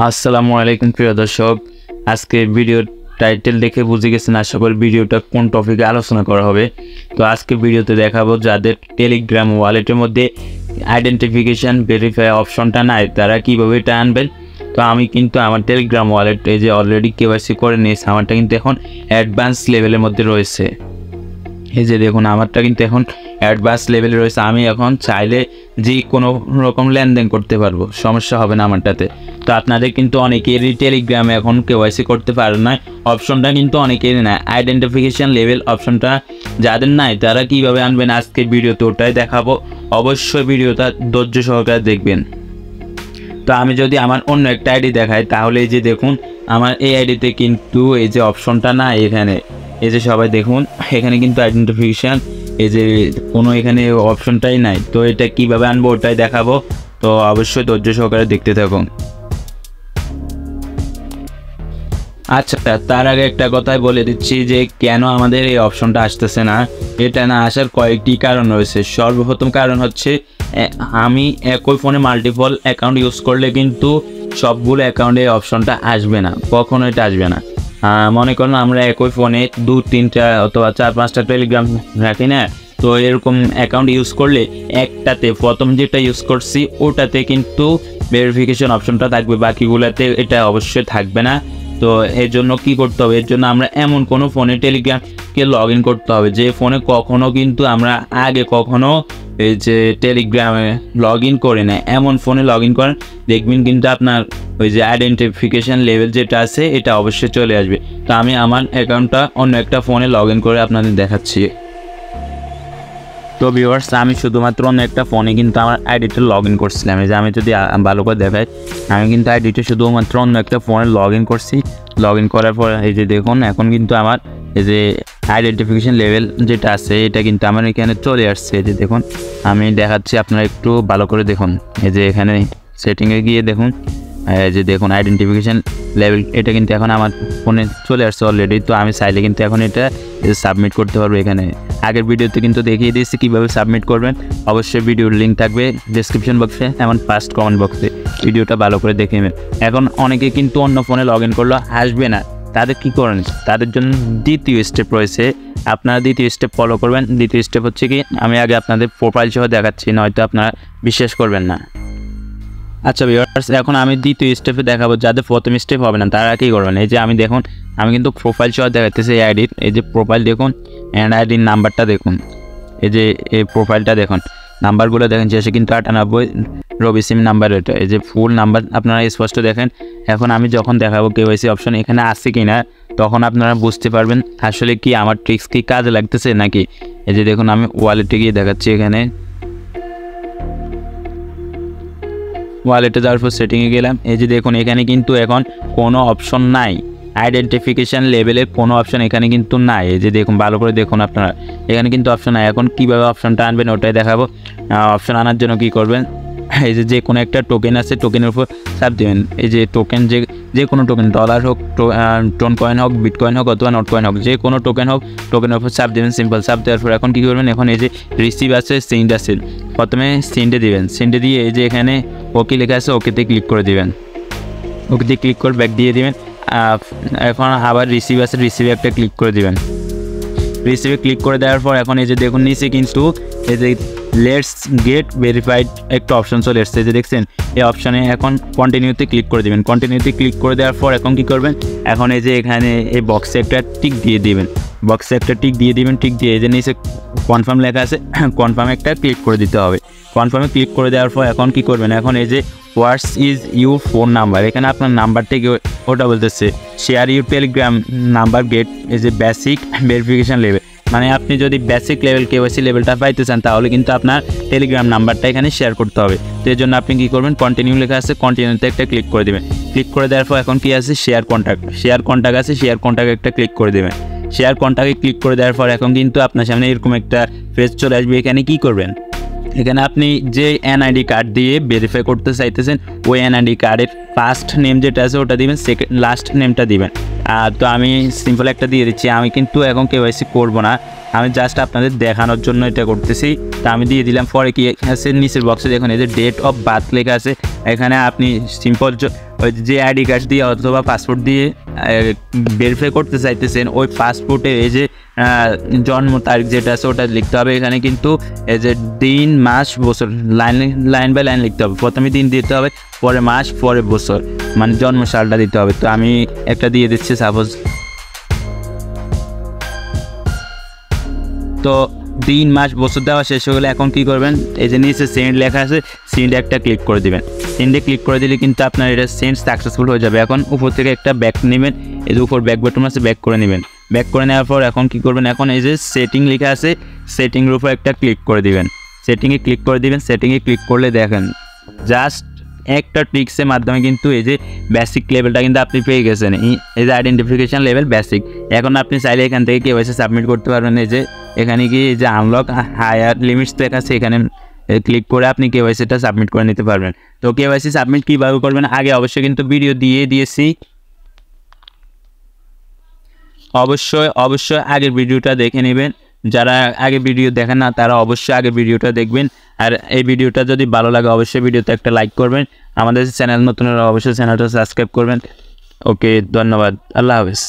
আসসালামু আলাইকুম প্রিয় দর্শক, আজকে ভিডিও টাইটেল দেখে বুঝে গেছেন আশা করি ভিডিওটা কোন টপিকে আলোচনা করা হবে। তো আজকে ভিডিওতে দেখাবো যাদের টেলিগ্রাম ওয়ালেটের মধ্যে আইডেন্টিফিকেশন ভেরিফাই অপশনটা নাই তারা কীভাবে এটা আনবেন। তো আমি কিন্তু আমার টেলিগ্রাম ওয়ালেট এই যে অলরেডি কেওয়াইসি করে নিয়েছি, আমারটা কিন্তু এখন অ্যাডভান্স লেভেলের মধ্যে রয়েছে। এই যে দেখুন আমারটা কিন্তু এখন অ্যাডভান্স লেভেলে রয়েছে, আমি এখন চাইলে যে কোনো রকম লেনদেন করতে পারবো, সমস্যা হবে না আমারটাতে। তো আপনাদের কিন্তু অনেকেরই টেলিগ্রামে এখন কেওয়াইসি করতে পারে না, অপশনটা কিন্তু অনেকেরই নাই, আইডেন্টিফিকেশান লেভেল অপশনটা যাদের নাই তারা কীভাবে আনবেন আজকে ভিডিওতে ওটাই দেখাবো। অবশ্যই ভিডিওটা ধৈর্য সহকারে দেখবেন। তো আমি যদি আমার অন্য একটা আইডি দেখাই তাহলে এই যে দেখুন আমার এই আইডিতে কিন্তু এই যে অপশনটা না, এখানে এই যে সবাই দেখুন এখানে কিন্তু আইডেন্টিফিকেশান এই যে কোনো এখানে অপশনটাই নাই। তো এটা কিভাবে আনবো ওটাই দেখাবো, তো অবশ্যই ধৈর্য সহকারে দেখতে থাকুন। আচ্ছা, তার আগে একটা কথাই বলে দিচ্ছি যে কেন আমাদের এই অপশনটা আসতেছে না। এটা না আসার কয়েকটি কারণ রয়েছে। সর্বপ্রথম কারণ হচ্ছে আমি একই ফোনে মাল্টিপল অ্যাকাউন্ট ইউজ করলে কিন্তু সবগুলো অ্যাকাউন্টে অপশনটা আসবে না, কখনো এটা আসবে না। মনে করুন আমরা একই ফোনে 2-3টা অথবা 4-5টা টেলিগ্রাম রাখি না, তো এরকম অ্যাকাউন্ট ইউজ করলে একটাতে প্রথম যেটা ইউজ করছি ওটাতে কিন্তু ভেরিফিকেশন অপশনটা থাকবে, বাকিগুলোতে এটা অবশ্যই থাকবে না। তো এর জন্য কী করতে হবে, এর জন্য আমরা এমন কোনো ফোনে টেলিগ্রামকে লগ ইন করতে হবে যে ফোনে কখনো কিন্তু আমরা আগে কখনো এই যে টেলিগ্রামে লগ ইন করে নেয়, এমন ফোনে লগ ইন করেন দেখবেন কিন্তু আপনার ওই যে আইডেন্টিফিকেশান লেভেল যেটা আছে এটা অবশ্যই চলে আসবে। তো আমি আমার অ্যাকাউন্টটা অন্য একটা ফোনে লগ ইন করে আপনাদের দেখাচ্ছি। তো ভিউয়ার্স, আমি শুধুমাত্র অন্য একটা ফোনে কিন্তু আমার আইডিটা লগ ইন করছিলাম। এই যে আমি যদি ভালো করে দেখাই, আমি কিন্তু আইডিটা শুধুমাত্র অন্য একটা ফোনে লগ ইন করছি। লগ ইন করার পর এই যে দেখুন এখন কিন্তু আমার এই যে আইডেন্টিফিকেশান লেভেল যেটা আছে এটা কিন্তু আমার এখানে চলে আসছে। এই যে দেখুন আমি দেখাচ্ছি, আপনারা একটু ভালো করে দেখুন। এই যে এখানে সেটিংয়ে গিয়ে দেখুন, এই যে দেখুন আইডেন্টিফিকেশান লেভেল এটা কিন্তু এখন আমার ফোনে চলে আসছে অলরেডি। তো আমি চাইলে কিন্তু এখন এটা সাবমিট করতে পারবো। এখানে আগের ভিডিওতে কিন্তু দেখিয়ে দিয়েছি কীভাবে সাবমিট করবেন। অবশ্যই ভিডিওর লিঙ্ক থাকবে ডেসক্রিপশন বক্সে এবং ফার্স্ট কমেন্ট বক্সে, ভিডিওটা ভালো করে দেখে নেবেন। এখন অনেকে কিন্তু অন্য ফোনে লগ ইন করলেও আসবে না, তাদের কী করেন, তাদের জন্য দ্বিতীয় স্টেপ রয়েছে। আপনারা দ্বিতীয় স্টেপ ফলো করবেন। দ্বিতীয় স্টেপ হচ্ছে কি, আমি আগে আপনাদের প্রোফাইল সহ দেখাচ্ছি, নয়তো আপনারা বিশ্বাস করবেন না। আচ্ছা ভিউয়ার্স, এখন আমি দ্বিতীয় স্টেপে দেখাবো, যাদের প্রথম স্টেপ হবে না তারা কী করবেন। এই যে আমি দেখুন আমি কিন্তু প্রোফাইল সহ দেখাতেছি এই আইডির, এই যে প্রোফাইল দেখুন অ্যান্ড আইডির নাম্বারটা দেখুন, এই যে এই প্রোফাইলটা দেখুন, নাম্বারগুলো দেখেন শেষে কিন্তু 98 রবি সিম নাম্বার, এটা এই যে ফুল নাম্বার আপনারা স্পষ্ট দেখেন। এখন আমি যখন দেখাবো কেওয়াইসি অপশন এখানে আসছে কি না, তখন আপনারা বুঝতে পারবেন আসলে কি আমার ট্রিক্স কি কাজে লাগতেছে নাকি। এই যে দেখুন আমি ওয়ালেটে গিয়ে দেখাচ্ছি, এখানে ওয়ালেটে যাওয়ার পর সেটিংয়ে গেলাম। এই যে দেখুন এখানে কিন্তু এখন কোনো অপশন নাই, আইডেন্টিফিকেশান লেভেলের কোনো অপশন এখানে কিন্তু নাই। এই যে দেখুন ভালো করে দেখুন আপনারা, এখানে কিন্তু অপশন নাই। এখন কীভাবে অপশনটা আনবেন ওটাই দেখাবো। অপশন আনার জন্য কী করবেন, এই যে কোনো একটা টোকেন আছে টোকেনের উপর চাপ দেবেন। এই যে টোকেন যে কোনো টোকেন, ডলার হোক, টোন কয়েন হোক, বিটকয়েন হোক অথবা নোট কয়েন হোক, যে কোনো টোকেন হোক, টোকেনের উপর চাপ দেবেন। সিম্পল চাপ দেওয়ার পর এখন কী করবেন, এখন এই যে রিসিভ আছে সেন্ড আছে, প্রথমে সেন্ডে দিবেন। সেন্ডে দিয়ে এই যে এখানে ওকে লেখা আছে ওকেতে ক্লিক করে দিবেন। ওকেতে ক্লিক করে ব্যাক দিয়ে দিবেন। এখন আবার রিসিভ আছে, রিসিভে একটা ক্লিক করে দিবেন। রিসিভে ক্লিক করে দেওয়ার পর এখন এই যে দেখুন নিচে কিন্তু এই যে লেটস গেট ভেরিফাইড একটা অপশন চলে এসছে, যে দেখছেন এই অপশানে এখন কন্টিনিউতে ক্লিক করে দেবেন। কন্টিনিউতে ক্লিক করে দেওয়ার পর এখন কী করবেন, এখন এই যে এখানে এই বক্সে একটা টিক দিয়ে দিবেন। বক্সে একটা টিক দিয়ে দিবেন। টিক দিয়ে এই যে নিচে কনফার্ম লেখা আছে, কনফার্মে একটা ক্লিক করে দিতে হবে। কনফার্মে ক্লিক করে দেওয়ার পর এখন কী করবেন, এখন এই যে what's is your phone number, এখানে আপনার নাম্বার থেকে ওটা বলতেছে share your Telegram number get এই যে বেসিক ভেরিফিকেশান লেভেল, মানে আপনি যদি বেসিক লেভেল কেওয়াইসি লেভেলটা পাইতে চান তাহলে কিন্তু আপনার টেলিগ্রাম নাম্বারটা এখানে শেয়ার করতে হবে। তো এর জন্য আপনি কী করবেন, কন্টিনিউ লেখা আছে, কন্টিনিউতে একটা ক্লিক করে দেবেন। ক্লিক করে দেওয়ার পর এখন কী আছে, শেয়ার কন্ট্যাক্ট, শেয়ার কন্ট্যাক্ট আছে, শেয়ার কন্ট্যাক্ট একটা ক্লিক করে দেবেন। শেয়ার কন্ট্যাক্টে ক্লিক করে দেওয়ার পর এখন কিন্তু আপনার সামনে এরকম একটা পেজ চলে আসবে। এখানে কী করবেন, এখানে আপনি যে এনআইডি কার্ড দিয়ে ভেরিফাই করতে চাইতেছেন ওই এনআইডি কার্ডের ফার্স্ট নেম যেটা আছে ওটা দিবেন, সেকেন্ড লাস্ট নেমটা দিবেন। তো আমি সিম্পল একটা দিয়ে দিচ্ছি। আমি কিন্তু এখন কেওয়াইসি করব না, আমি জাস্ট আপনাদের দেখানোর জন্য এটা করতেছি। তো আমি দিয়ে দিলাম। পরে কি আছে নিচের বক্সে দেখুন এই যে ডেট অফ বার্থ লেখা আছে, এখানে আপনি সিম্পল ওই যে আইডি কার্ড দিয়ে অথবা পাসপোর্ট দিয়ে ভেরিফাই করতে চাইতেছেন, ওই পাসপোর্টে এই যে জন্ম তারিখ যেটা আছে ওটা লিখতে হবে। এখানে কিন্তু এই যে দিন মাস বছর লাইন বাই লাইন লিখতে হবে। প্রথমে দিন দিতে হবে, পরে মাস, পরে বছর, মানে জন্ম সালটা দিতে হবে। তো আমি একটা দিয়ে দিচ্ছি সাপোজ। তো দিন মাস বছর দেওয়া শেষ হয়ে গেলে এখন কী করবেন, এই যে নিচে সেন্ড লেখা আছে, সেন্ডে একটা ক্লিক করে দেবেন। সেন্ডে ক্লিক করে দিলে কিন্তু আপনার এটা সেন্ড সাকসেসফুল হয়ে যাবে। এখন উপর থেকে একটা ব্যাক নেবেন, এই যে উপর ব্যাক বাটন আছে, ব্যাক করে নেবেন। ব্যাক করে নেওয়ার পর এখন কী করবেন, এখন এই যে সেটিং লেখা আছে, সেটিংয়ের উপর একটা ক্লিক করে দিবেন। সেটিংয়ে ক্লিক করে দিবেন। সেটিংয়ে ক্লিক করলে দেখেন জাস্ট একটা ট্রিক্সের মাধ্যমে কিন্তু এই যে বেসিক লেভেলটা কিন্তু আপনি পেয়ে গেছেন। এই যে আইডেন্টিফিকেশন লেভেল বেসিক। এখন আপনি চাইলে এখান থেকে কেওয়াইসি সাবমিট করতে পারবেন। এই যে এখানে কি যে আনলক হায়ার লিমিটস দেখাচ্ছে, এখানে ক্লিক করে আপনি কেওয়াইসিটা সাবমিট করে নিতে পারবেন। তো কেওয়াইসি সাবমিট কীভাবে করবেন আগে অবশ্যই কিন্তু ভিডিও দিয়েছি, অবশ্যই আগের ভিডিওটা দেখে নেবেন। যারা আগে ভিডিও দেখেন না তারা অবশ্যই আগে ভিডিওটা দেখবেন। আর এই ভিডিওটা যদি ভালো লাগে অবশ্যই ভিডিওতে একটা লাইক করবেন। আমাদের চ্যানেল নতুন অবশ্যই চ্যানেলটা সাবস্ক্রাইব করবেন। ওকে, ধন্যবাদ, আল্লাহ হাফেজ।